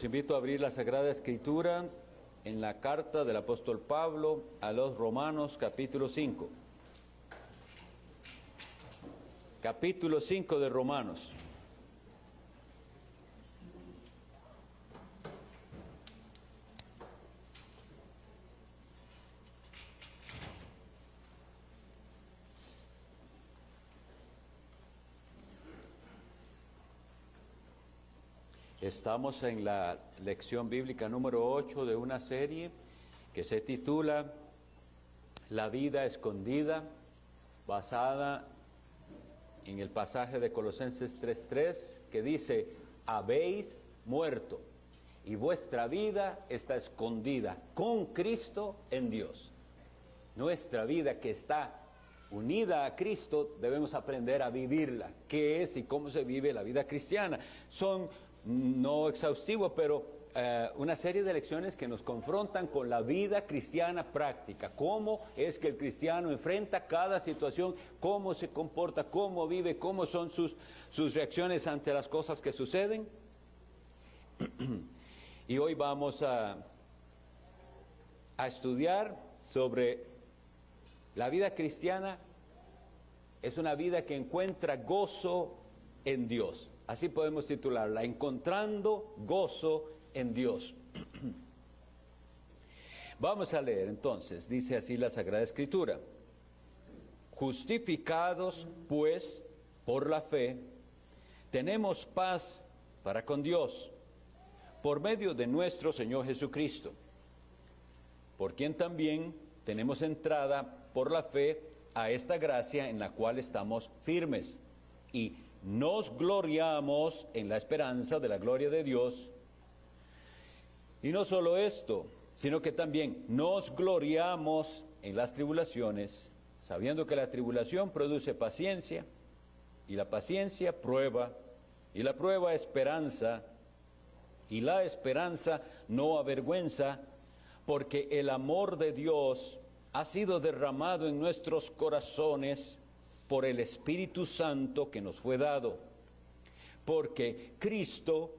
Los invito a abrir la Sagrada Escritura en la carta del apóstol Pablo a los Romanos, capítulo 5. Capítulo 5 de Romanos. Estamos en la lección bíblica número 8 de una serie que se titula La vida escondida, basada en el pasaje de Colosenses 3:3, que dice: habéis muerto y vuestra vida está escondida con Cristo en Dios. Nuestra vida, que está unida a Cristo, debemos aprender a vivirla. ¿Qué es y cómo se vive la vida cristiana? Son no exhaustivo, pero una serie de lecciones que nos confrontan con la vida cristiana práctica. Cómo es que el cristiano enfrenta cada situación, cómo se comporta, cómo vive, cómo son sus reacciones ante las cosas que suceden. Y hoy vamos a estudiar sobre la vida cristiana. Es una vida que encuentra gozo en Dios. Así podemos titularla: encontrando gozo en Dios. Vamos a leer entonces, dice así la Sagrada Escritura: justificados pues por la fe, tenemos paz para con Dios, por medio de nuestro Señor Jesucristo, por quien también tenemos entrada por la fe a esta gracia en la cual estamos firmes, y nos gloriamos en la esperanza de la gloria de Dios. Y no solo esto, sino que también nos gloriamos en las tribulaciones, sabiendo que la tribulación produce paciencia, y la paciencia prueba, y la prueba esperanza, y la esperanza no avergüenza, porque el amor de Dios ha sido derramado en nuestros corazones por el Espíritu Santo que nos fue dado. Porque Cristo,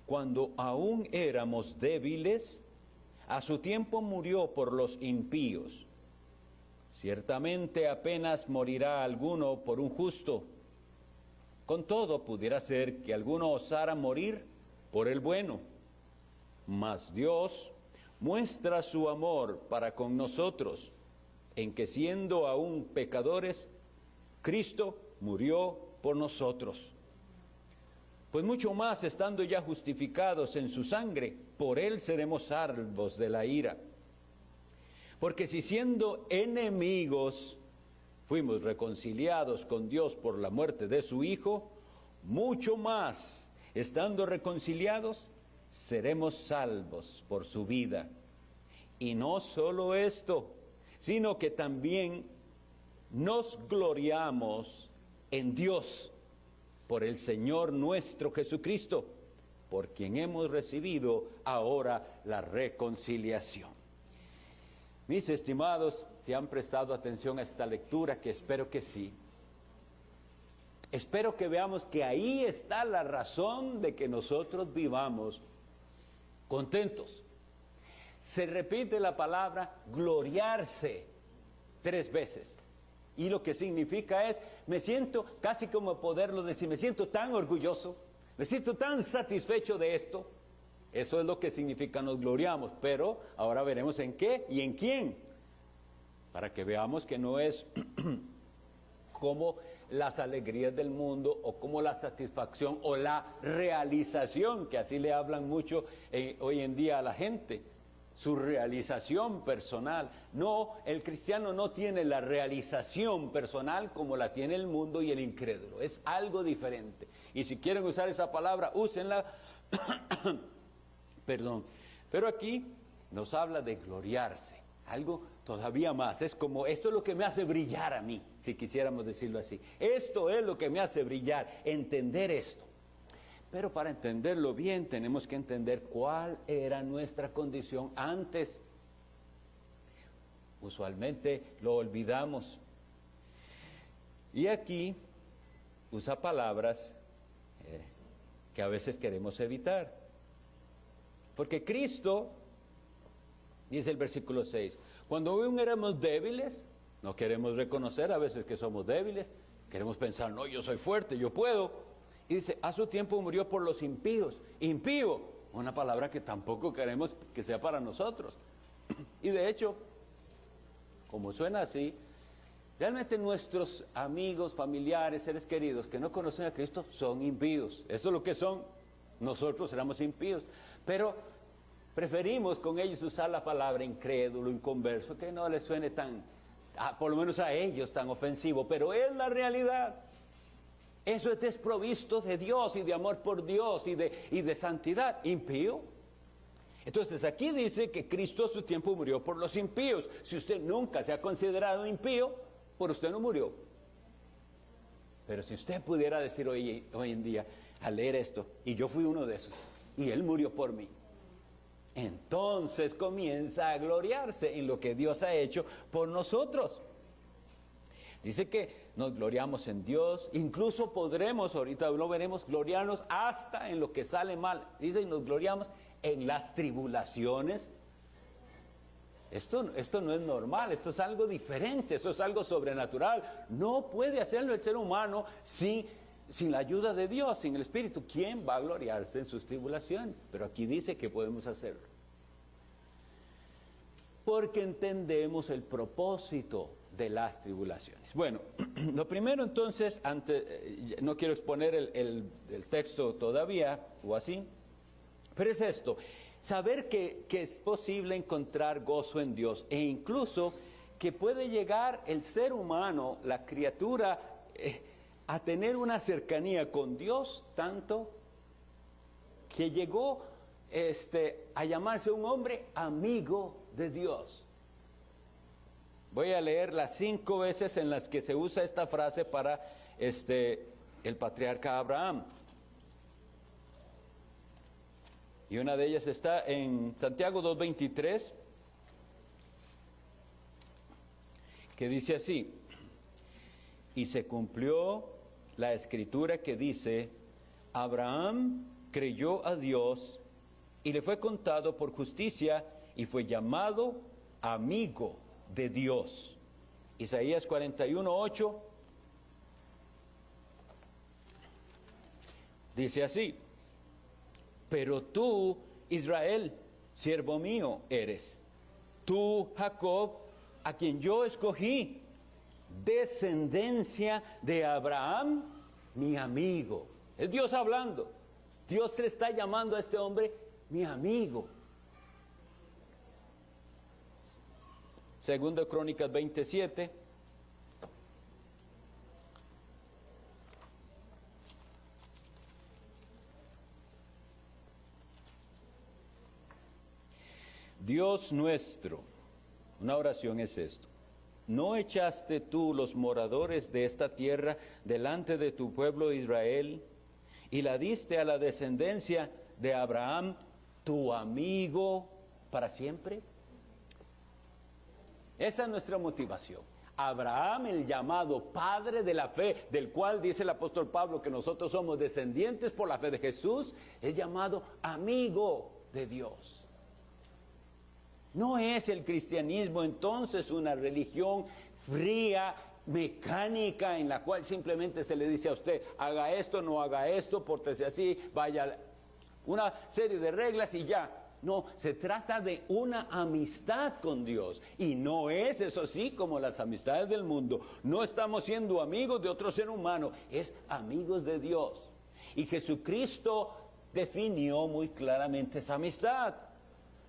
cuando aún éramos débiles, a su tiempo murió por los impíos. Ciertamente apenas morirá alguno por un justo. Con todo, pudiera ser que alguno osara morir por el bueno. Mas Dios muestra su amor para con nosotros, en que siendo aún pecadores, Cristo murió por nosotros. Pues mucho más, estando ya justificados en su sangre, por él seremos salvos de la ira. Porque si siendo enemigos fuimos reconciliados con Dios por la muerte de su Hijo, mucho más, estando reconciliados, seremos salvos por su vida. Y no solo esto, sino que también nos gloriamos en Dios por el Señor nuestro Jesucristo, por quien hemos recibido ahora la reconciliación. Mis estimados, si han prestado atención a esta lectura, que espero que sí, espero que veamos que ahí está la razón de que nosotros vivamos contentos. Se repite la palabra gloriarse 3 veces. Y lo que significa es, me siento, casi como poderlo decir, me siento tan orgulloso, me siento tan satisfecho de esto. Eso es lo que significa nos gloriamos. Pero ahora veremos en qué y en quién, para que veamos que no es como las alegrías del mundo, o como la satisfacción o la realización, que así le hablan mucho hoy en día a la gente, su realización personal. No, el cristiano no tiene la realización personal como la tiene el mundo y el incrédulo. Es algo diferente. Y si quieren usar esa palabra, úsenla. Perdón. Pero aquí nos habla de gloriarse. Algo todavía más. Es como, esto es lo que me hace brillar a mí, si quisiéramos decirlo así. Esto es lo que me hace brillar, entender esto. Pero para entenderlo bien, tenemos que entender cuál era nuestra condición antes. Usualmente lo olvidamos. Y aquí usa palabras que a veces queremos evitar. Porque Cristo, dice el versículo 6, cuando aún éramos débiles, no queremos reconocer a veces que somos débiles, queremos pensar, no, yo soy fuerte, yo puedo. Y dice, a su tiempo murió por los impíos. Impío, una palabra que tampoco queremos que sea para nosotros. Y de hecho, como suena así, realmente nuestros amigos, familiares, seres queridos que no conocen a Cristo son impíos. Eso es lo que son. Nosotros éramos impíos. Pero preferimos con ellos usar la palabra incrédulo, inconverso, que no les suene tan, por lo menos a ellos, tan ofensivo. Pero es la realidad. Eso es desprovisto de Dios y de amor por Dios y de santidad. Impío. Entonces aquí dice que Cristo a su tiempo murió por los impíos. Si usted nunca se ha considerado impío, por usted no murió. Pero si usted pudiera decir hoy en día, al leer esto, y yo fui uno de esos, y Él murió por mí, entonces comienza a gloriarse en lo que Dios ha hecho por nosotros. Dice que nos gloriamos en Dios, incluso podremos, ahorita lo veremos, gloriarnos hasta en lo que sale mal. Dice, y nos gloriamos en las tribulaciones. Esto no es normal, esto es algo diferente, esto es algo sobrenatural. No puede hacerlo el ser humano sin la ayuda de Dios, sin el Espíritu. ¿Quién va a gloriarse en sus tribulaciones? Pero aquí dice que podemos hacerlo. Porque entendemos el propósito de las tribulaciones. Bueno, lo primero entonces, no quiero exponer el texto todavía o así, pero es esto, saber que es posible encontrar gozo en Dios e incluso que puede llegar el ser humano, la criatura, a tener una cercanía con Dios tanto que llegó a llamarse un hombre amigo de Dios. Voy a leer las 5 veces en las que se usa esta frase para el patriarca Abraham. Y una de ellas está en Santiago 2:23, que dice así: y se cumplió la escritura que dice, Abraham creyó a Dios y le fue contado por justicia y fue llamado amigo de Dios. Isaías 41:8 dice así: pero tú, Israel, siervo mío eres. Tú, Jacob, a quien yo escogí, descendencia de Abraham, mi amigo. Es Dios hablando. Dios le está llamando a este hombre mi amigo. Segunda Crónicas 27. Dios nuestro, una oración es esto: ¿no echaste tú los moradores de esta tierra delante de tu pueblo Israel y la diste a la descendencia de Abraham, tu amigo, para siempre? Esa es nuestra motivación. Abraham, el llamado padre de la fe, del cual dice el apóstol Pablo que nosotros somos descendientes por la fe de Jesús, es llamado amigo de Dios. No es el cristianismo entonces una religión fría, mecánica, en la cual simplemente se le dice a usted, haga esto, no haga esto, pórtese así, vaya, una serie de reglas y ya. No, se trata de una amistad con Dios. Y no es, eso sí, como las amistades del mundo. No estamos siendo amigos de otro ser humano, es amigos de Dios. Y Jesucristo definió muy claramente esa amistad.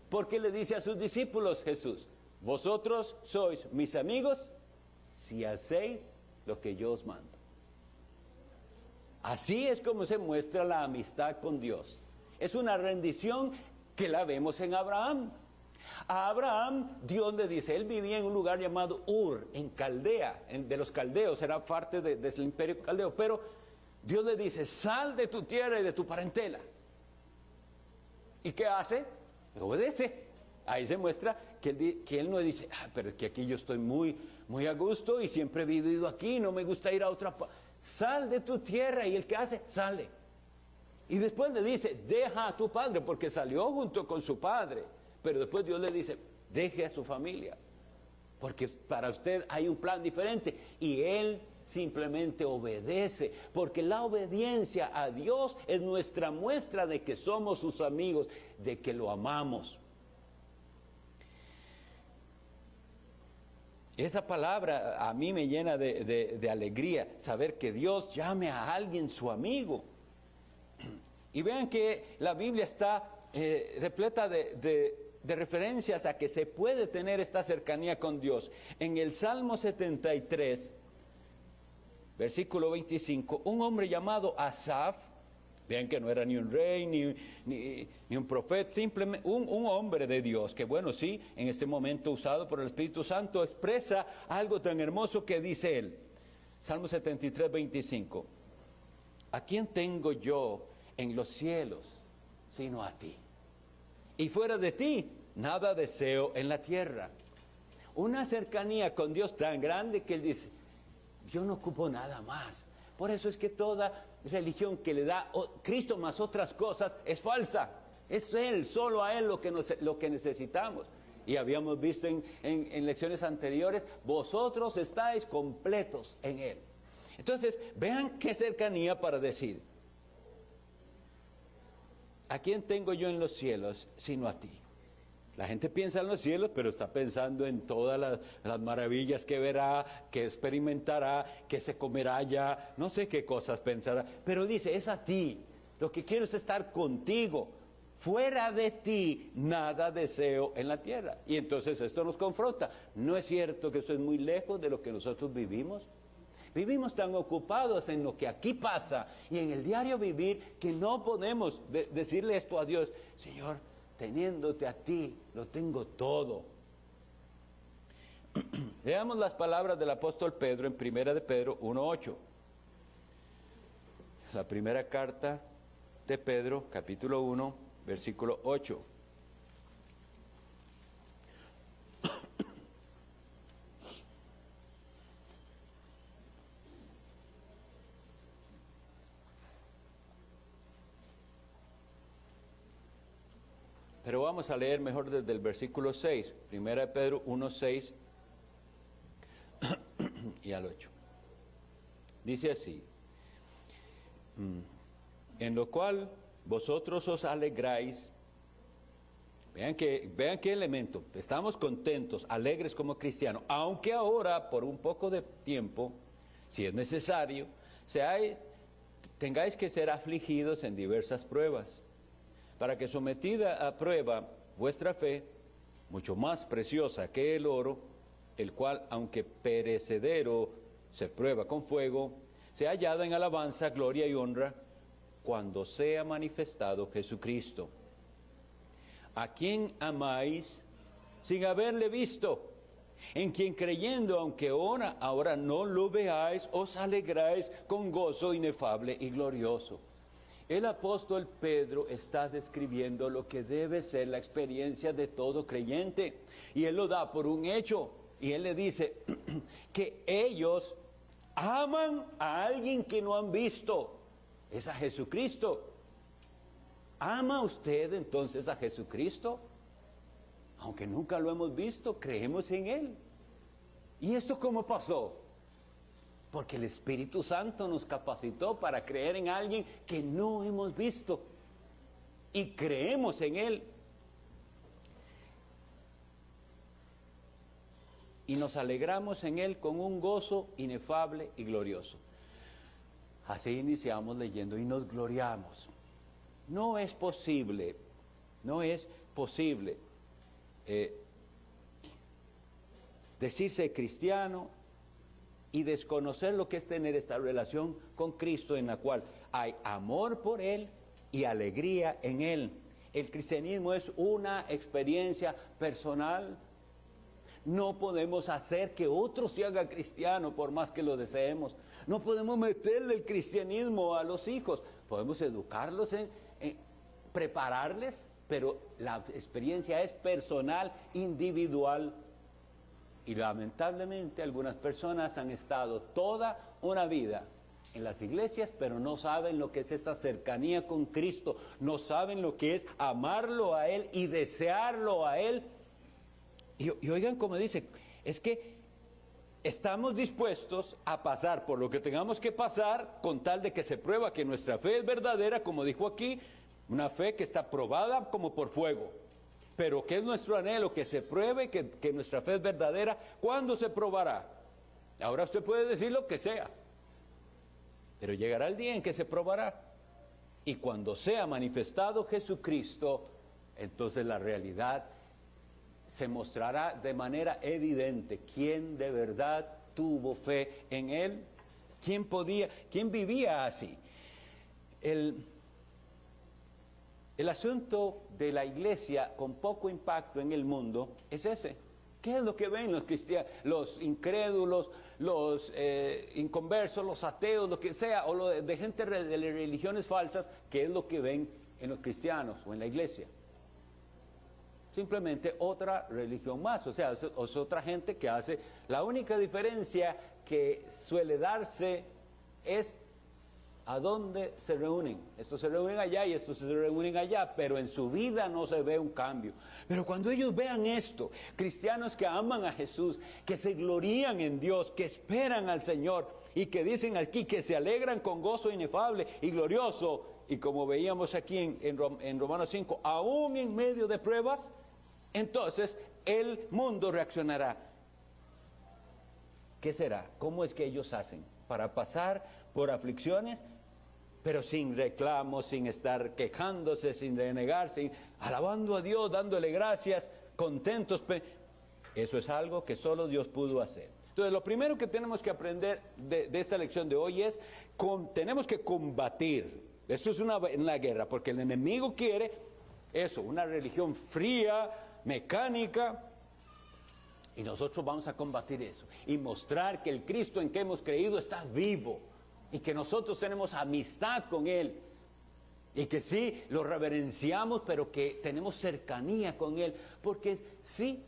Porque le dice a sus discípulos Jesús, vosotros sois mis amigos si hacéis lo que yo os mando. Así es como se muestra la amistad con Dios. Es una rendición que la vemos en Abraham. A Abraham Dios le dice, él vivía en un lugar llamado Ur, en Caldea, de los caldeos, era parte del imperio caldeo, pero Dios le dice, sal de tu tierra y de tu parentela. ¿Y qué hace? Obedece. Ahí se muestra que él no dice, pero es que aquí yo estoy muy a gusto y siempre he vivido aquí, no me gusta ir a otra parte. Sal de tu tierra, y el que hace, sale. Y después le dice, deja a tu padre, porque salió junto con su padre. Pero después Dios le dice, deje a su familia, porque para usted hay un plan diferente. Y él simplemente obedece, porque la obediencia a Dios es nuestra muestra de que somos sus amigos, de que lo amamos. Esa palabra a mí me llena de alegría, saber que Dios llame a alguien su amigo. Y vean que la Biblia está repleta de referencias a que se puede tener esta cercanía con Dios. En el Salmo 73, versículo 25, un hombre llamado Asaf, vean que no era ni un rey, ni un profeta, simplemente un hombre de Dios, que bueno, sí, en este momento usado por el Espíritu Santo, expresa algo tan hermoso que dice él. Salmo 73, 25. ¿A quién tengo yo en los cielos sino a ti? Y fuera de ti, nada deseo en la tierra. Una cercanía con Dios tan grande que él dice, yo no ocupo nada más. Por eso es que toda religión que le da Cristo más otras cosas es falsa. Es Él, solo a Él lo que necesitamos. Y habíamos visto en lecciones anteriores, vosotros estáis completos en Él. Entonces, vean qué cercanía para decir, ¿a quién tengo yo en los cielos sino a ti? La gente piensa en los cielos, pero está pensando en todas las maravillas que verá, que experimentará, que se comerá allá, no sé qué cosas pensará. Pero dice, es a ti, lo que quiero es estar contigo. Fuera de ti, nada deseo en la tierra. Y entonces esto nos confronta. ¿No es cierto que eso es muy lejos de lo que nosotros vivimos? Vivimos tan ocupados en lo que aquí pasa y en el diario vivir que no podemos decirle esto a Dios. Señor, teniéndote a ti, lo tengo todo. Veamos las palabras del apóstol Pedro en 1 de Pedro 1:8. La primera carta de Pedro, capítulo 1, versículo 8. Pero vamos a leer mejor desde el versículo 6, 1 de Pedro 1, 6 y al 8. Dice así, en lo cual vosotros os alegráis. Vean qué elemento, estamos contentos, alegres como cristianos, aunque ahora por un poco de tiempo, si es necesario, tengáis que ser afligidos en diversas pruebas, para que sometida a prueba vuestra fe, mucho más preciosa que el oro, el cual, aunque perecedero, se prueba con fuego, sea hallada en alabanza, gloria y honra, cuando sea manifestado Jesucristo, a quien amáis sin haberle visto, en quien creyendo, aunque ahora no lo veáis, os alegráis con gozo inefable y glorioso. El apóstol Pedro está describiendo lo que debe ser la experiencia de todo creyente, y él lo da por un hecho, y él le dice que ellos aman a alguien que no han visto, es a Jesucristo. ¿Ama usted entonces a Jesucristo? Aunque nunca lo hemos visto, creemos en Él. ¿Y esto cómo pasó? Porque el Espíritu Santo nos capacitó para creer en alguien que no hemos visto. Y creemos en Él. Y nos alegramos en Él con un gozo inefable y glorioso. Así iniciamos leyendo y nos gloriamos. No es posible decirse cristiano y desconocer lo que es tener esta relación con Cristo, en la cual hay amor por Él y alegría en Él. El cristianismo es una experiencia personal. No podemos hacer que otro se haga cristiano por más que lo deseemos. No podemos meterle el cristianismo a los hijos. Podemos educarlos, prepararles, pero la experiencia es personal, individual. Y lamentablemente algunas personas han estado toda una vida en las iglesias, pero no saben lo que es esa cercanía con Cristo, no saben lo que es amarlo a Él y desearlo a Él. Y oigan como dice, es que estamos dispuestos a pasar por lo que tengamos que pasar con tal de que se prueba que nuestra fe es verdadera, como dijo aquí, una fe que está probada como por fuego. Pero que es nuestro anhelo, que se pruebe que nuestra fe es verdadera. ¿Cuándo se probará? Ahora usted puede decir lo que sea, pero llegará el día en que se probará. Y cuando sea manifestado Jesucristo, entonces la realidad se mostrará de manera evidente quién de verdad tuvo fe en Él, quién vivía así. El asunto de la iglesia con poco impacto en el mundo es ese. ¿Qué es lo que ven los cristianos, los incrédulos, los inconversos, los ateos, lo que sea, o de gente de religiones falsas? ¿Qué es lo que ven en los cristianos o en la iglesia? Simplemente otra religión más, o sea, es otra gente que hace. La única diferencia que suele darse es a dónde se reúnen. Estos se reúnen allá y estos se reúnen allá, pero en su vida no se ve un cambio. Pero cuando ellos vean esto, cristianos que aman a Jesús, que se glorían en Dios, que esperan al Señor y que dicen aquí que se alegran con gozo inefable y glorioso, y como veíamos aquí en Romanos 5, aún en medio de pruebas, entonces el mundo reaccionará. ¿Qué será? ¿Cómo es que ellos hacen para pasar por aflicciones, pero sin reclamos, sin estar quejándose, sin renegarse, alabando a Dios, dándole gracias, contentos? Eso es algo que solo Dios pudo hacer. Entonces, lo primero que tenemos que aprender de esta lección de hoy es, tenemos que combatir. Esto es una guerra, porque el enemigo quiere eso, una religión fría, mecánica, y nosotros vamos a combatir eso y mostrar que el Cristo en que hemos creído está vivo y que nosotros tenemos amistad con Él y que sí, lo reverenciamos, pero que tenemos cercanía con Él, porque sí,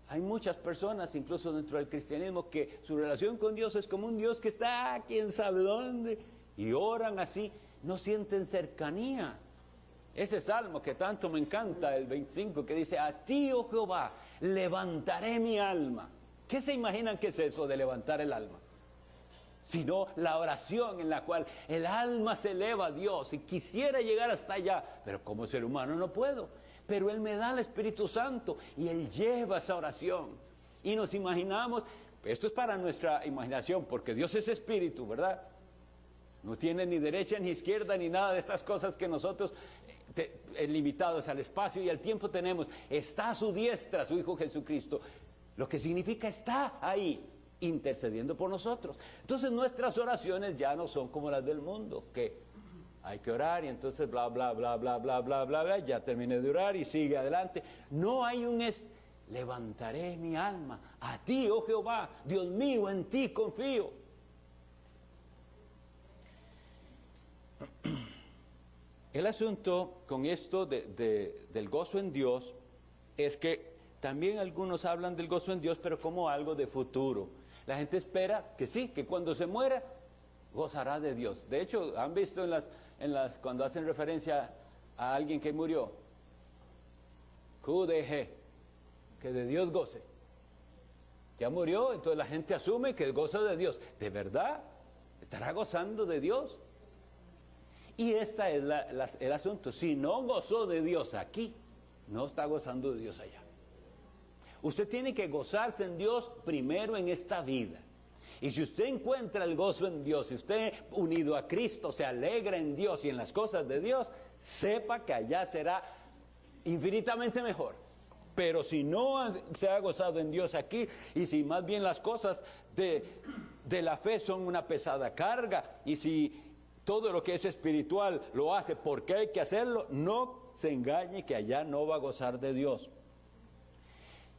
hay muchas personas, incluso dentro del cristianismo, que su relación con Dios es como un Dios que está quién sabe dónde, y oran así, no sienten cercanía. Ese salmo que tanto me encanta, el 25, que dice, a ti, oh Jehová, levantaré mi alma. ¿Qué se imaginan que es eso de levantar el alma? Sino la oración en la cual el alma se eleva a Dios y quisiera llegar hasta allá, pero como ser humano no puedo. Pero Él me da el Espíritu Santo y Él lleva esa oración. Y nos imaginamos, esto es para nuestra imaginación, porque Dios es Espíritu, ¿verdad? No tiene ni derecha ni izquierda ni nada de estas cosas que nosotros limitados al espacio y al tiempo tenemos. Está a su diestra su Hijo Jesucristo, lo que significa está ahí intercediendo por nosotros. Entonces nuestras oraciones ya no son como las del mundo, que hay que orar y entonces bla bla bla bla bla bla bla bla, ya terminé de orar y sigue adelante. No hay levantaré mi alma a ti, oh Jehová, Dios mío, en ti confío. El asunto con esto del gozo en Dios es que también algunos hablan del gozo en Dios, pero como algo de futuro. La gente espera que sí, que cuando se muera, gozará de Dios. De hecho, ¿han visto cuando hacen referencia a alguien que murió? QDG, que de Dios goce. Ya murió, entonces la gente asume que goza de Dios. ¿De verdad? ¿Estará gozando de Dios? Y este es el asunto. Si no gozó de Dios aquí, no está gozando de Dios allá. Usted tiene que gozarse en Dios primero en esta vida. Y si usted encuentra el gozo en Dios, si usted unido a Cristo se alegra en Dios y en las cosas de Dios, sepa que allá será infinitamente mejor. Pero si no se ha gozado en Dios aquí, y si más bien las cosas de la fe son una pesada carga, y si todo lo que es espiritual lo hace porque hay que hacerlo, no se engañe que allá no va a gozar de Dios.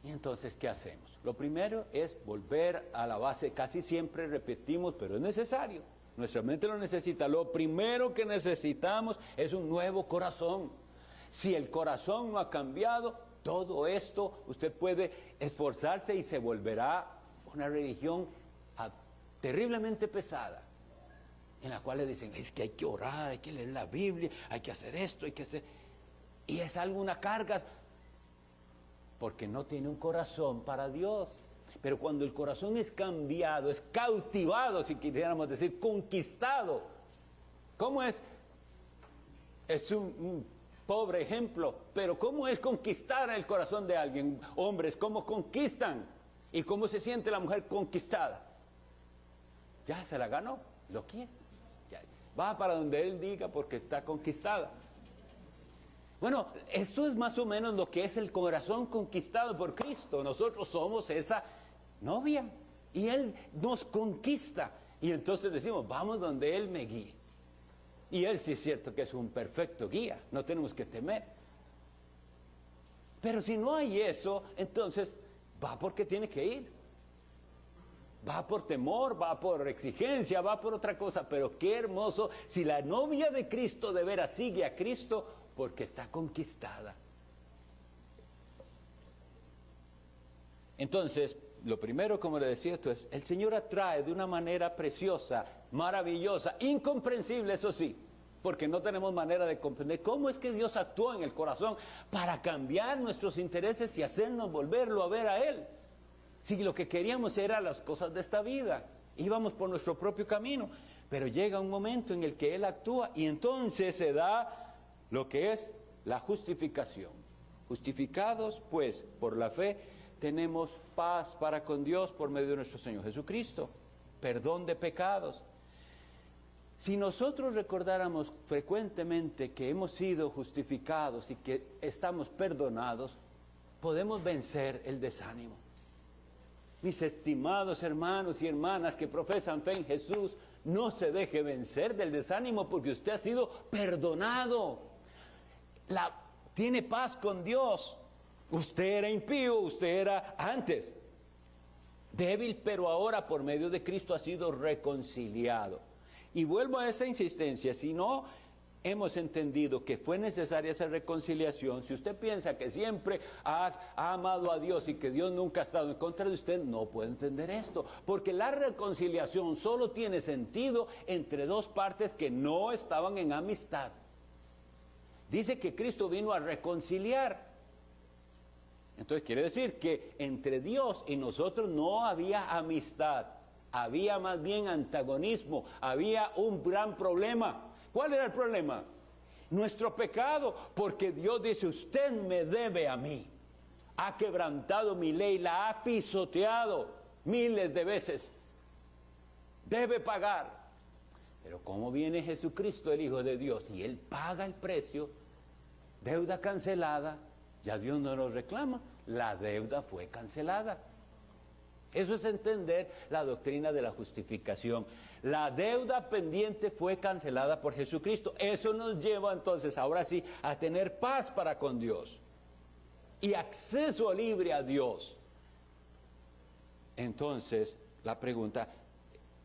Y entonces, ¿qué hacemos? Lo primero es volver a la base. Casi siempre repetimos, pero es necesario. Nuestra mente lo necesita. Lo primero que necesitamos es un nuevo corazón. Si el corazón no ha cambiado, todo esto usted puede esforzarse y se volverá una religión terriblemente pesada. en la cual le dicen, es que hay que orar, hay que leer la Biblia, hay que hacer esto, hay que hacer... Y es alguna carga, porque no tiene un corazón para Dios. Pero cuando el corazón es cambiado, es cautivado, si quisiéramos decir, conquistado. ¿Cómo es? Es un pobre ejemplo, pero ¿cómo es conquistar el corazón de alguien? Hombres, ¿cómo conquistan? ¿Y cómo se siente la mujer conquistada? Ya se la ganó, lo quiere. Ya, va para donde él diga porque está conquistada. Bueno, esto es más o menos lo que es el corazón conquistado por Cristo. Nosotros somos esa novia y Él nos conquista. Y entonces decimos, vamos donde Él me guíe. Y Él sí es cierto que es un perfecto guía, no tenemos que temer. Pero si no hay eso, entonces va porque tiene que ir. Va por temor, va por exigencia, va por otra cosa. Pero qué hermoso si la novia de Cristo de veras sigue a Cristo, porque está conquistada. Entonces, lo primero, como le decía esto, es el Señor atrae de una manera preciosa, maravillosa, incomprensible, eso sí, porque no tenemos manera de comprender cómo es que Dios actuó en el corazón para cambiar nuestros intereses y hacernos volverlo a ver a Él. Si lo que queríamos era las cosas de esta vida, íbamos por nuestro propio camino, pero llega un momento en el que Él actúa y entonces se da lo que es la justificación. Justificados, pues, por la fe, tenemos paz para con Dios por medio de nuestro Señor Jesucristo, perdón de pecados. Si nosotros recordáramos frecuentemente que hemos sido justificados y que estamos perdonados, podemos vencer el desánimo. Mis estimados hermanos y hermanas que profesan fe en Jesús, no se deje vencer del desánimo porque usted ha sido perdonado. Tiene paz con Dios. Usted era impío, usted era antes débil, pero ahora por medio de Cristo ha sido reconciliado. Y vuelvo a esa insistencia, si no hemos entendido que fue necesaria esa reconciliación, si usted piensa que siempre ha amado a Dios y que Dios nunca ha estado en contra de usted, no puede entender esto, porque la reconciliación solo tiene sentido entre dos partes que no estaban en amistad. Dice que Cristo vino a reconciliar. Entonces quiere decir que entre Dios y nosotros no había amistad, había más bien antagonismo, había un gran problema. ¿Cuál era el problema? Nuestro pecado, porque Dios dice, usted me debe a mí. Ha quebrantado mi ley, la ha pisoteado miles de veces. Debe pagar. Pero ¿cómo viene Jesucristo, el Hijo de Dios? Y Él paga el precio, deuda cancelada, ya Dios no lo reclama, la deuda fue cancelada. Eso es entender la doctrina de la justificación. La deuda pendiente fue cancelada por Jesucristo. Eso nos lleva entonces, ahora sí, a tener paz para con Dios y acceso libre a Dios. Entonces, la pregunta,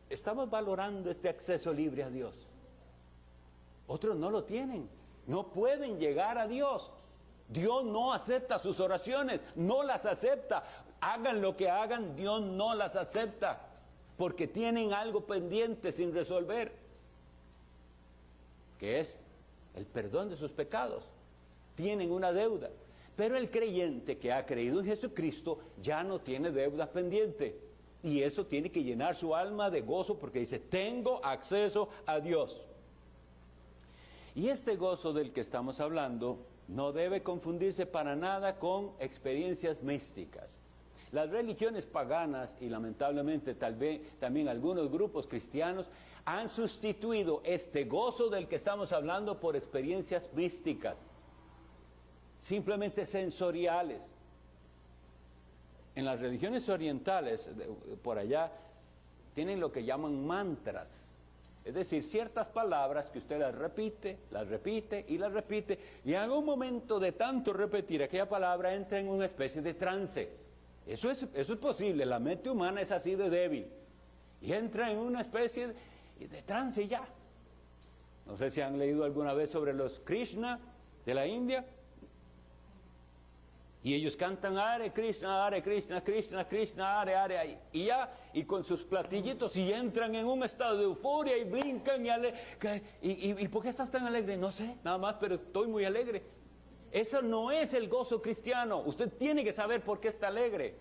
¿estamos valorando este acceso libre a Dios? Otros no lo tienen, no pueden llegar a Dios. Dios no acepta sus oraciones, no las acepta. Hagan lo que hagan, Dios no las acepta, porque tienen algo pendiente sin resolver, que es el perdón de sus pecados. Tienen una deuda, pero el creyente que ha creído en Jesucristo ya no tiene deuda pendiente, y eso tiene que llenar su alma de gozo, porque dice, tengo acceso a Dios. Y este gozo del que estamos hablando no debe confundirse para nada con experiencias místicas. Las religiones paganas y lamentablemente tal vez también algunos grupos cristianos han sustituido este gozo del que estamos hablando por experiencias místicas, simplemente sensoriales. En las religiones orientales, por allá, tienen lo que llaman mantras. Es decir, ciertas palabras que usted las repite y las repite, y en algún momento de tanto repetir aquella palabra entra en una especie de trance. Eso es posible, la mente humana es así de débil. Y entra en una especie de trance ya. No sé si han leído alguna vez sobre los Krishna de la India. Y ellos cantan Hare Krishna, Krishna, Krishna, Hare, y ya, y con sus platillitos, y entran en un estado de euforia, y brincan, y ¿por qué estás tan alegre? No sé, nada más, pero estoy muy alegre. Eso no es el gozo cristiano. Usted tiene que saber por qué está alegre.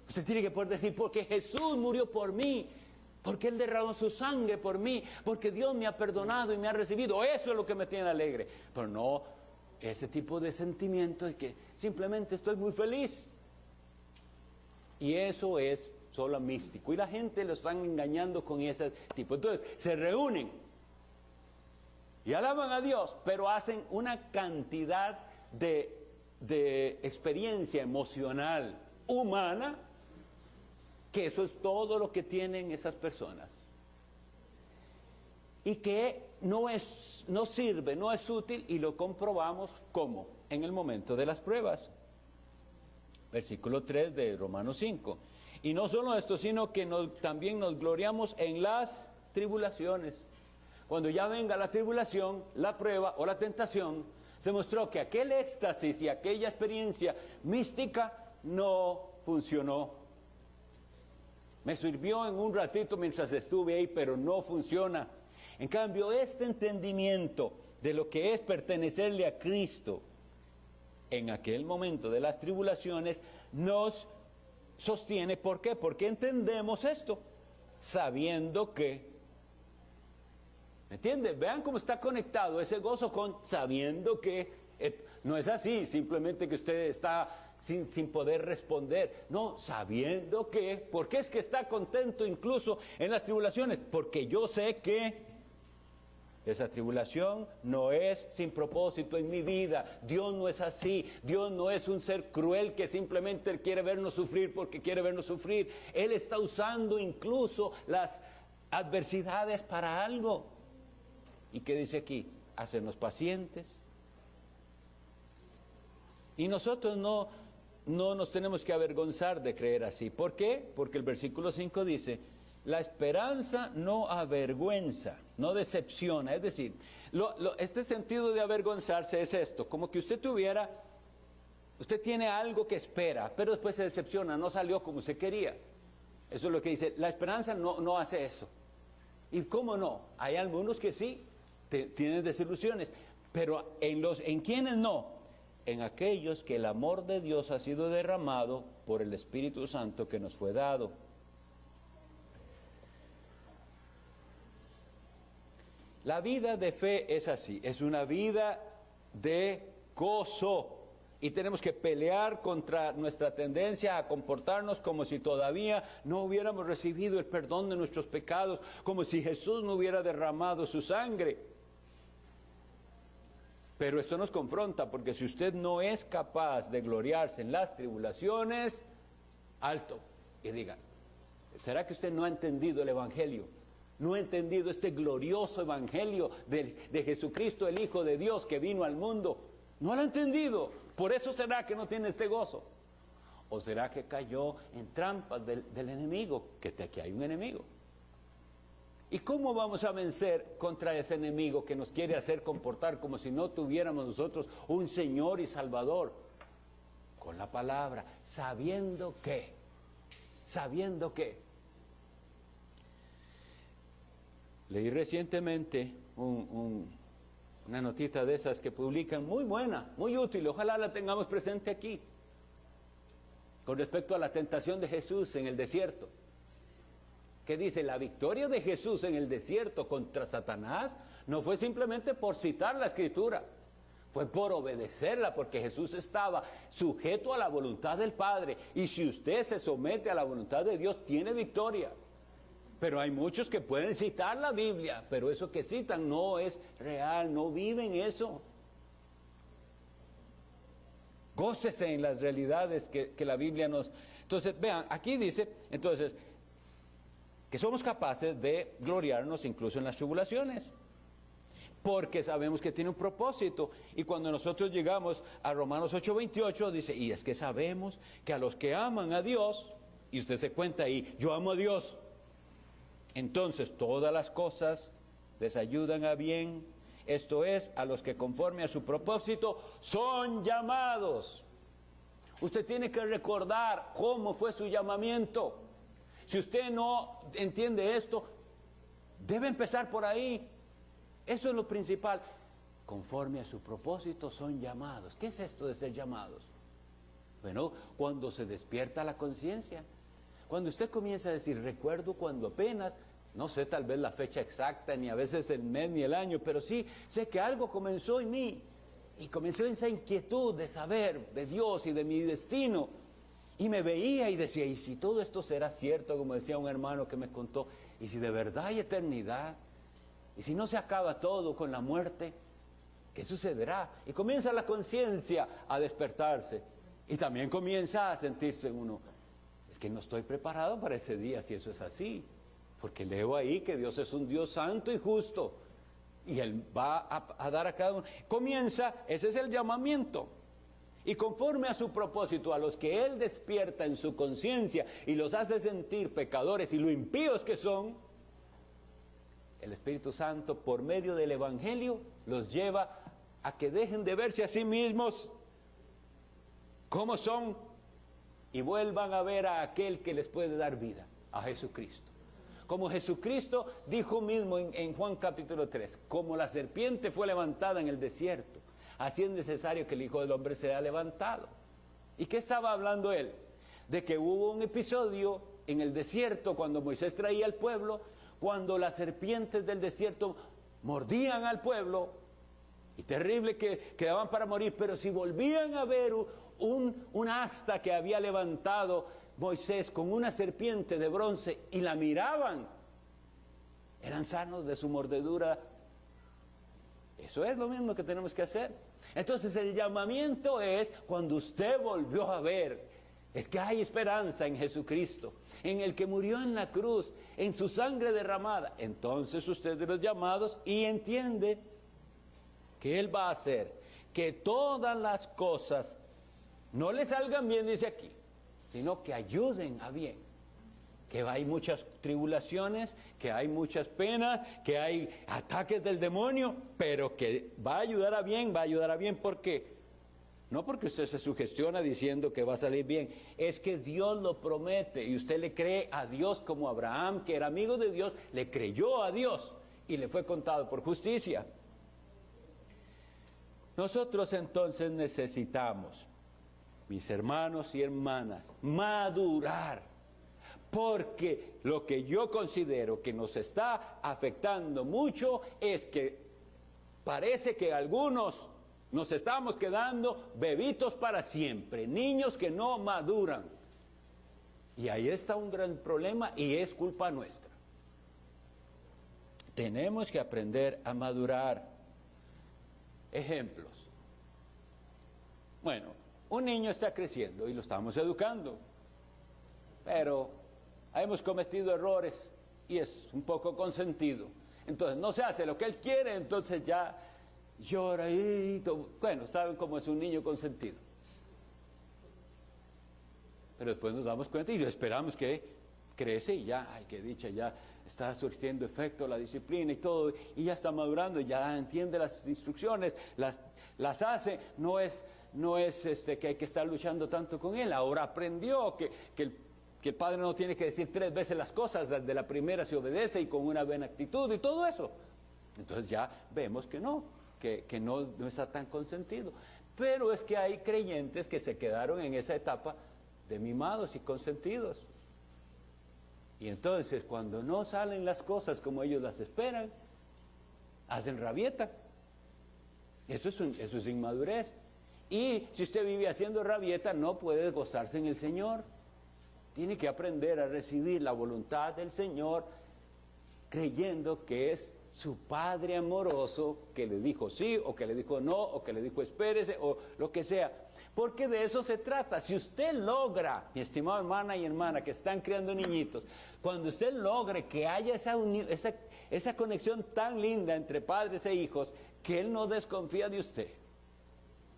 Usted tiene que poder decir, porque Jesús murió por mí, porque Él derramó su sangre por mí, porque Dios me ha perdonado y me ha recibido. Eso es lo que me tiene alegre. Pero no ese tipo de sentimiento de que simplemente estoy muy feliz. Y eso es solo místico. Y la gente lo están engañando con ese tipo. Entonces, se reúnen y alaban a Dios, pero hacen una cantidad de experiencia emocional humana, que eso es todo lo que tienen esas personas. Y que no sirve, no es útil, y lo comprobamos ¿cómo? En el momento de las pruebas. Versículo 3 de Romanos 5. Y no solo esto, sino que también nos gloriamos en las tribulaciones. Cuando ya venga la tribulación, la prueba o la tentación, se mostró que aquel éxtasis y aquella experiencia mística no funcionó. Me sirvió en un ratito mientras estuve ahí, pero no funciona. En cambio, este entendimiento de lo que es pertenecerle a Cristo en aquel momento de las tribulaciones nos sostiene. ¿Por qué? Porque entendemos esto, sabiendo que, ¿me entienden? Vean cómo está conectado ese gozo con sabiendo que. No es así, simplemente que usted está sin poder responder. No, sabiendo que. ¿Por qué es que está contento incluso en las tribulaciones? Porque yo sé que esa tribulación no es sin propósito en mi vida. Dios no es así. Dios no es un ser cruel que simplemente quiere vernos sufrir porque quiere vernos sufrir. Él está usando incluso las adversidades para algo. ¿Y qué dice aquí? Hacernos pacientes. Y nosotros no nos tenemos que avergonzar de creer así. ¿Por qué? Porque el versículo 5 dice, la esperanza no avergüenza, no decepciona. Es decir, este sentido de avergonzarse es esto, como que usted tiene algo que espera, pero después se decepciona, no salió como usted quería. Eso es lo que dice, la esperanza no hace eso. ¿Y cómo no? Hay algunos que sí, tienen desilusiones, pero ¿en quiénes no? En aquellos que el amor de Dios ha sido derramado por el Espíritu Santo que nos fue dado. La vida de fe es así, es una vida de gozo. Y tenemos que pelear contra nuestra tendencia a comportarnos como si todavía no hubiéramos recibido el perdón de nuestros pecados, como si Jesús no hubiera derramado su sangre. Pero esto nos confronta, porque si usted no es capaz de gloriarse en las tribulaciones, alto, y diga, ¿será que usted no ha entendido el Evangelio? ¿No ha entendido este glorioso Evangelio de Jesucristo, el Hijo de Dios que vino al mundo? ¿No lo ha entendido? ¿Por eso será que no tiene este gozo? ¿O será que cayó en trampas del enemigo? Que aquí hay un enemigo. ¿Y cómo vamos a vencer contra ese enemigo que nos quiere hacer comportar como si no tuviéramos nosotros un Señor y Salvador? Con la palabra, sabiendo que. Leí recientemente una notita de esas que publican, muy buena, muy útil, ojalá la tengamos presente aquí, con respecto a la tentación de Jesús en el desierto. Que dice, la victoria de Jesús en el desierto contra Satanás no fue simplemente por citar la Escritura, fue por obedecerla, porque Jesús estaba sujeto a la voluntad del Padre, y si usted se somete a la voluntad de Dios, tiene victoria. Pero hay muchos que pueden citar la Biblia, pero eso que citan no es real, no viven eso. Gócese en las realidades que la Biblia nos... Entonces, vean, aquí dice, entonces, que somos capaces de gloriarnos incluso en las tribulaciones, porque sabemos que tiene un propósito. Y cuando nosotros llegamos a Romanos 8:28, dice, y es que sabemos que a los que aman a Dios, y usted se cuenta ahí, yo amo a Dios, entonces todas las cosas les ayudan a bien, esto es, a los que conforme a su propósito son llamados. Usted tiene que recordar cómo fue su llamamiento. Si usted no entiende esto, debe empezar por ahí. Eso es lo principal. Conforme a su propósito son llamados. ¿Qué es esto de ser llamados? Bueno, cuando se despierta la conciencia. Cuando usted comienza a decir, recuerdo cuando apenas, no sé tal vez la fecha exacta, ni a veces el mes ni el año, pero sí sé que algo comenzó en mí. Y comenzó esa inquietud de saber de Dios y de mi destino. Y me veía y decía, ¿y si todo esto será cierto? Como decía un hermano que me contó, ¿y si de verdad hay eternidad? ¿Y si no se acaba todo con la muerte? ¿Qué sucederá? Y comienza la conciencia a despertarse. Y también comienza a sentirse uno, es que no estoy preparado para ese día si eso es así. Porque leo ahí que Dios es un Dios santo y justo. Y Él va a dar a cada uno. Comienza, ese es el llamamiento. Y conforme a su propósito, a los que Él despierta en su conciencia y los hace sentir pecadores y lo impíos que son, el Espíritu Santo, por medio del Evangelio, los lleva a que dejen de verse a sí mismos como son y vuelvan a ver a aquel que les puede dar vida, a Jesucristo. Como Jesucristo dijo mismo en Juan capítulo 3, como la serpiente fue levantada en el desierto, así es necesario que el Hijo del Hombre sea levantado. ¿Y qué estaba hablando Él? De que hubo un episodio en el desierto cuando Moisés traía al pueblo, cuando las serpientes del desierto mordían al pueblo, y terrible que quedaban para morir, pero si volvían a ver un asta que había levantado Moisés con una serpiente de bronce y la miraban, eran sanos de su mordedura. Eso es lo mismo que tenemos que hacer. Entonces el llamamiento es cuando usted volvió a ver, es que hay esperanza en Jesucristo, en el que murió en la cruz, en su sangre derramada. Entonces usted es de los llamados y entiende que Él va a hacer que todas las cosas no le salgan bien, dice aquí, sino que ayuden a bien. Que hay muchas tribulaciones, que hay muchas penas, que hay ataques del demonio, pero que va a ayudar a bien, ¿por qué? No porque usted se sugestiona diciendo que va a salir bien, es que Dios lo promete y usted le cree a Dios como Abraham, que era amigo de Dios, le creyó a Dios y le fue contado por justicia. Nosotros entonces necesitamos, mis hermanos y hermanas, madurar, porque lo que yo considero que nos está afectando mucho es que parece que algunos nos estamos quedando bebitos para siempre, niños que no maduran. Y ahí está un gran problema y es culpa nuestra. Tenemos que aprender a madurar. Ejemplos. Bueno, un niño está creciendo y lo estamos educando, pero hemos cometido errores y es un poco consentido. Entonces no se hace lo que él quiere, entonces ya llora y todo. Bueno, saben cómo es un niño consentido. Pero después nos damos cuenta y esperamos que crece y ya, ay, qué dicha, ya está surtiendo efecto la disciplina y todo, y ya está madurando, ya entiende las instrucciones, las hace, no es que hay que estar luchando tanto con él. Ahora aprendió que el padre no tiene que decir 3 veces las cosas, de la primera se obedece y con una buena actitud y todo eso. Entonces ya vemos que no está tan consentido. Pero es que hay creyentes que se quedaron en esa etapa de mimados y consentidos. Y entonces cuando no salen las cosas como ellos las esperan, hacen rabieta. Eso es inmadurez. Y si usted vive haciendo rabieta, no puede gozarse en el Señor. Tiene que aprender a recibir la voluntad del Señor, creyendo que es su Padre amoroso que le dijo sí, o que le dijo no, o que le dijo espérese, o lo que sea. Porque de eso se trata. Si usted logra, mi estimado hermana y hermana que están criando niñitos, cuando usted logre que haya esa conexión tan linda entre padres e hijos, que Él no desconfía de usted,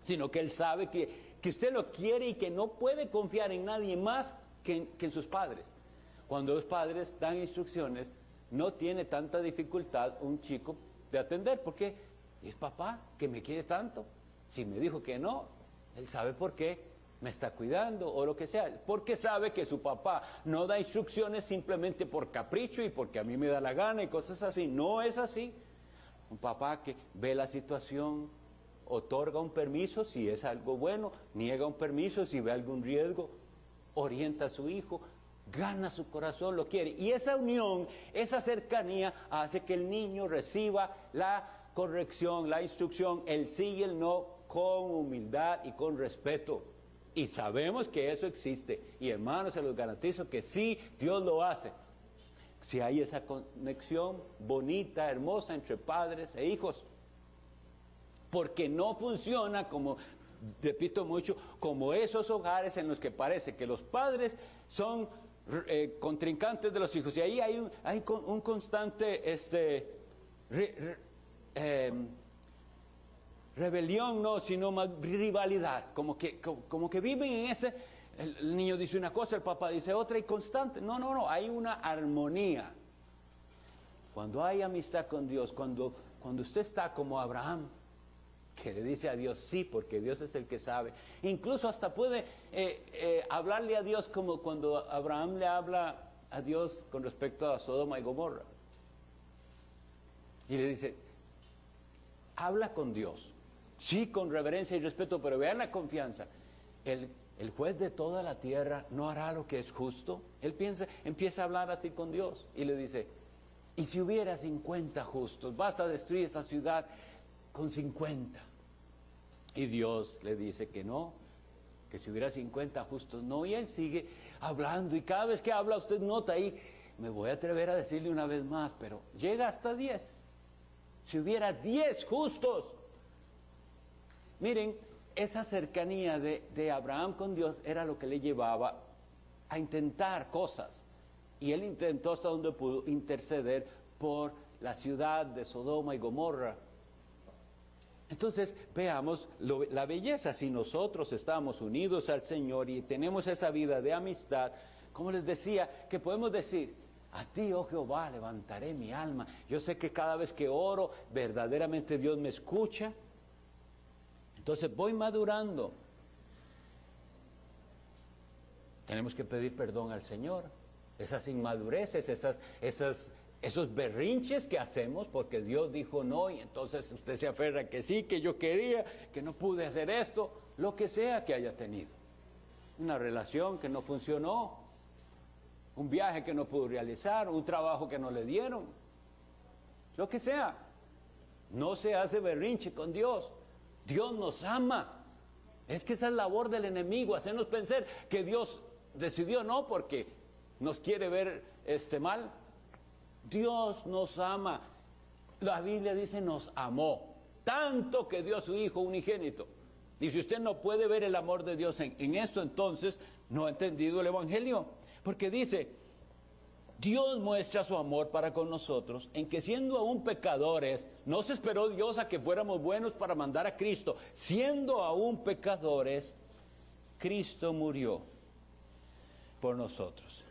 sino que Él sabe que usted lo quiere y que no puede confiar en nadie más que en sus padres. Cuando los padres dan instrucciones, no tiene tanta dificultad un chico de atender, porque es papá que me quiere tanto. Si me dijo que no, él sabe por qué. me está cuidando o lo que sea, porque sabe que su papá no da instrucciones simplemente por capricho y porque a mí me da la gana y cosas así. No es así. Un papá que ve la situación, otorga un permiso si es algo bueno, niega un permiso si ve algún riesgo, orienta a su hijo, gana su corazón, lo quiere. Y esa unión, esa cercanía hace que el niño reciba la corrección, la instrucción, el sí y el no con humildad y con respeto. Y sabemos que eso existe. Y hermanos, se los garantizo que sí, Dios lo hace. Si hay esa conexión bonita, hermosa entre padres e hijos. Porque no funciona como, repito mucho, como esos hogares en los que parece que los padres son contrincantes de los hijos. Y ahí hay un constante rebelión, no, sino más rivalidad, como que viven en ese, el niño dice una cosa, el papá dice otra y constante. No, hay una armonía. Cuando hay amistad con Dios, cuando usted está como Abraham, que le dice a Dios sí, porque Dios es el que sabe, incluso hasta puede hablarle a Dios como cuando Abraham le habla a Dios con respecto a Sodoma y Gomorra. Y le dice, habla con Dios. Sí, con reverencia y respeto, pero vean la confianza. El juez de toda la tierra no hará lo que es justo. Él empieza a hablar así con Dios y le dice, y si hubiera 50 justos, vas a destruir esa ciudad con 50. Y Dios le dice que no, que si hubiera 50 justos, no. Y él sigue hablando y cada vez que habla usted nota ahí, me voy a atrever a decirle una vez más, pero llega hasta 10. Si hubiera 10 justos. Miren, esa cercanía de Abraham con Dios era lo que le llevaba a intentar cosas. Y él intentó hasta donde pudo interceder por la ciudad de Sodoma y Gomorra. Entonces, veamos la belleza. Si nosotros estamos unidos al Señor y tenemos esa vida de amistad, como les decía, que podemos decir, a ti, oh Jehová, levantaré mi alma. Yo sé que cada vez que oro, verdaderamente Dios me escucha. Entonces voy madurando. Tenemos que pedir perdón al Señor. Esas inmadureces, esos berrinches que hacemos porque Dios dijo no y entonces usted se aferra que sí, que yo quería, que no pude hacer esto, lo que sea que haya tenido. Una relación que no funcionó, un viaje que no pudo realizar, un trabajo que no le dieron, lo que sea. No se hace berrinche con Dios. Dios nos ama. Es que esa es labor del enemigo, hacernos pensar que Dios decidió no porque nos quiere ver mal. Dios nos ama. La Biblia dice nos amó, tanto que dio a su Hijo unigénito. Y si usted no puede ver el amor de Dios en esto, entonces no ha entendido el Evangelio. Porque dice, Dios muestra su amor para con nosotros en que siendo aún pecadores, no se esperó Dios a que fuéramos buenos para mandar a Cristo. Siendo aún pecadores, Cristo murió por nosotros.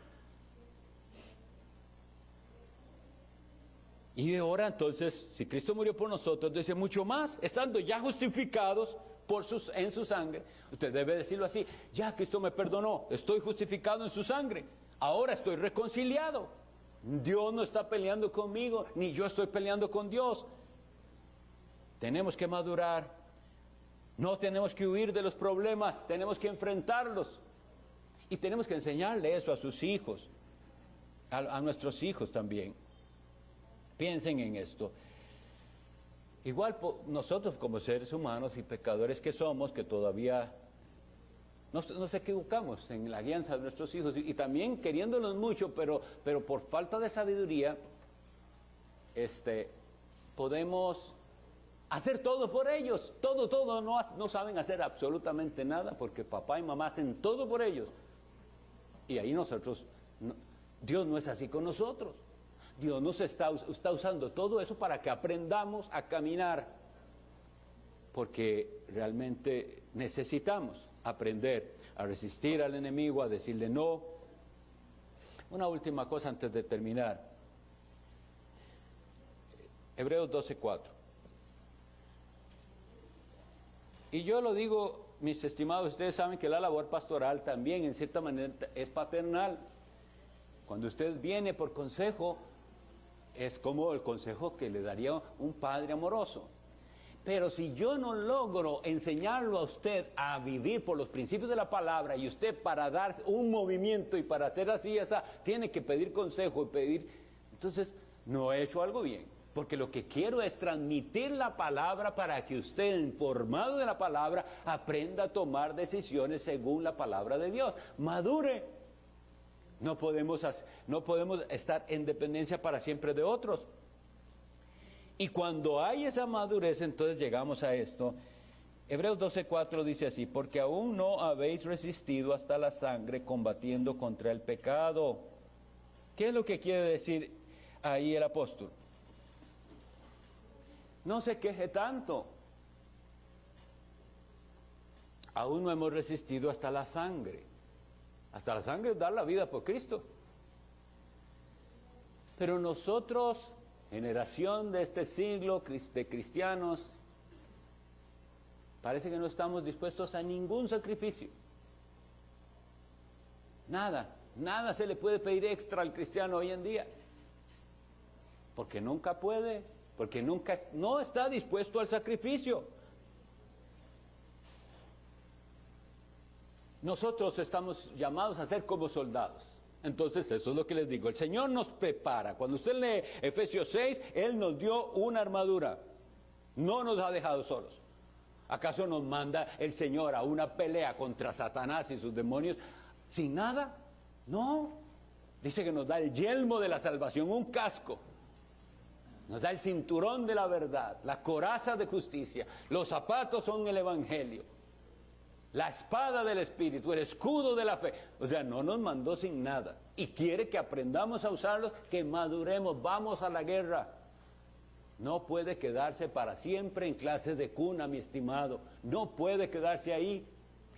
Y ahora entonces, si Cristo murió por nosotros, dice mucho más, estando ya justificados en su sangre, usted debe decirlo así, ya Cristo me perdonó, estoy justificado en su sangre, ahora estoy reconciliado. Dios no está peleando conmigo, ni yo estoy peleando con Dios. Tenemos que madurar, no tenemos que huir de los problemas, tenemos que enfrentarlos. Y tenemos que enseñarle eso a sus hijos, a nuestros hijos también. Piensen en esto. Igual nosotros como seres humanos y pecadores que somos, que todavía nos equivocamos en la guianza de nuestros hijos y también queriéndolos mucho, pero por falta de sabiduría, podemos hacer todo por ellos, todo, no saben hacer absolutamente nada porque papá y mamá hacen todo por ellos. Y ahí Dios no es así con nosotros. Dios nos está usando todo eso para que aprendamos a caminar, porque realmente necesitamos aprender a resistir al enemigo, a decirle no. Una última cosa antes de terminar. Hebreos 12:4. Y yo lo digo mis estimados, ustedes saben que la labor pastoral también en cierta manera es paternal. Cuando usted viene por consejo, es como el consejo que le daría un padre amoroso. Pero si yo no logro enseñarlo a usted a vivir por los principios de la palabra, y usted para dar un movimiento y para hacer así, tiene que pedir consejo y pedir, entonces no he hecho algo bien. Porque lo que quiero es transmitir la palabra para que usted, informado de la palabra, aprenda a tomar decisiones según la palabra de Dios. Madure. No podemos estar en dependencia para siempre de otros. Y cuando hay esa madurez, entonces llegamos a esto. Hebreos 12:4 dice así: porque aún no habéis resistido hasta la sangre combatiendo contra el pecado. ¿Qué es lo que quiere decir ahí el apóstol? No se queje tanto. Aún no hemos resistido hasta la sangre. Hasta la sangre es dar la vida por Cristo. Pero nosotros, generación de este siglo de cristianos, parece que no estamos dispuestos a ningún sacrificio. Nada se le puede pedir extra al cristiano hoy en día. Porque nunca puede, porque no está dispuesto al sacrificio. Nosotros estamos llamados a ser como soldados. Entonces eso es lo que les digo. El Señor nos prepara. Cuando usted lee Efesios 6, Él nos dio una armadura. No nos ha dejado solos. ¿Acaso nos manda el Señor a una pelea contra Satanás y sus demonios sin nada? No. Dice que nos da el yelmo de la salvación, un casco. Nos da el cinturón de la verdad, la coraza de justicia. Los zapatos son el evangelio. La espada del Espíritu, el escudo de la fe. O sea, no nos mandó sin nada. Y quiere que aprendamos a usarlos, que maduremos, vamos a la guerra. No puede quedarse para siempre en clases de cuna, mi estimado. No puede quedarse ahí.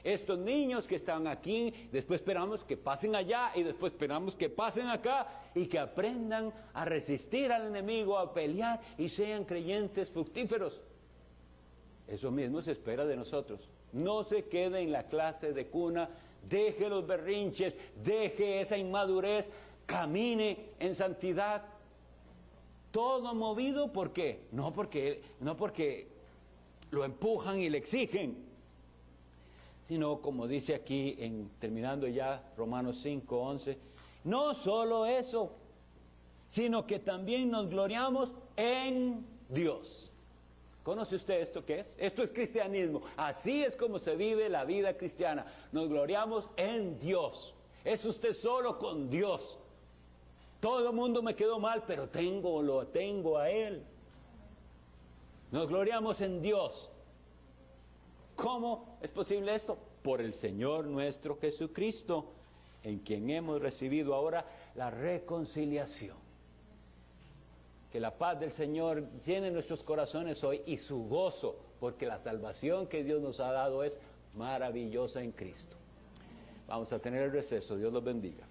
Estos niños que están aquí, después esperamos que pasen allá y después esperamos que pasen acá y que aprendan a resistir al enemigo, a pelear y sean creyentes fructíferos. Eso mismo se espera de nosotros. No se quede en la clase de cuna, deje los berrinches, deje esa inmadurez, camine en santidad. Todo movido, ¿por qué? No porque lo empujan y le exigen, sino como dice aquí, terminando ya Romanos 5:11, no solo eso, sino que también nos gloriamos en Dios. ¿Conoce usted esto qué es? Esto es cristianismo. Así es como se vive la vida cristiana. Nos gloriamos en Dios. Es usted solo con Dios. Todo el mundo me quedó mal, pero lo tengo a Él. Nos gloriamos en Dios. ¿Cómo es posible esto? Por el Señor nuestro Jesucristo, en quien hemos recibido ahora la reconciliación. Que la paz del Señor llene nuestros corazones hoy y su gozo, porque la salvación que Dios nos ha dado es maravillosa en Cristo. Vamos a tener el receso. Dios los bendiga.